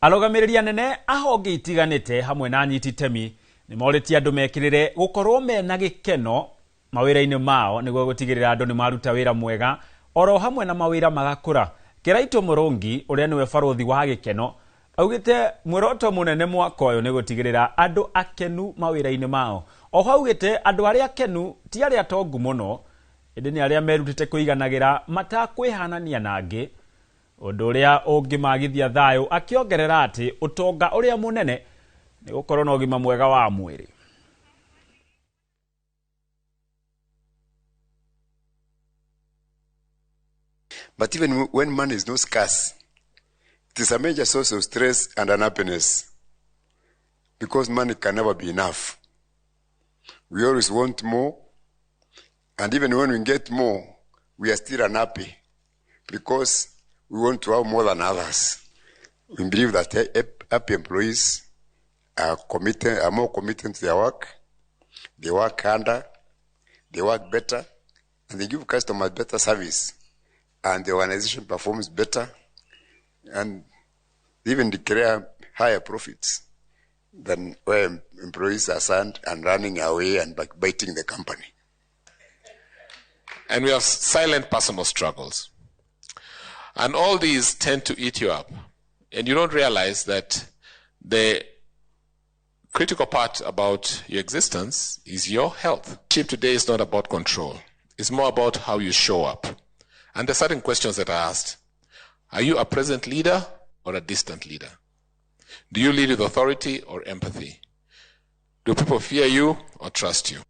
Arũgamĩrĩri nene ahonge itiganĩte hamwe na anyiti itemi nĩmorĩtie andũ mekĩrĩre gũkorwo mena gĩkeno mawĩra-inĩ mao nĩguo gũtigĩrĩra andũ nĩmaruta wĩra mwega oro hamwe na mawĩra magakũra. Kĩraitũ Mũrũngi ũrĩa nĩwe barothi wa gĩkeno augĩte mwĩroto mũnene mwaka ũyũ nĩ gũtigĩrĩra andũ akenu mawĩra-inĩ mao. Oho augĩte andũ arĩa akenu ti arĩa atongu mũno, ĩndĩ nĩ arĩa merutĩte kũiganagĩra matakwĩhanania na angĩ, ũndũ ũrĩa ũngĩmagithia thayũ, akĩongerera atĩ ũtonga ũrĩa mũnene nĩ gũkorwo na ũgima mwega wa mwĩrĩ. But even when money is not scarce, it is a major source of stress and unhappiness because money can never be enough. We always want more, and even when we get more, we are still unhappy because we want to have more than others. We believe that happy employees are more committed to their work, they work harder, they work better, and they give customers better service, and the organization performs better, and they even declare higher profits than where employees are sent and running away and biting the company. And we have silent personal struggles. And all these tend to eat you up. And you don't realize that the critical part about your existence is your health. Leadership today is not about control. It's more about how you show up. And there are certain questions that are asked. Are you a present leader or a distant leader? Do you lead with authority or empathy? Do people fear you or trust you?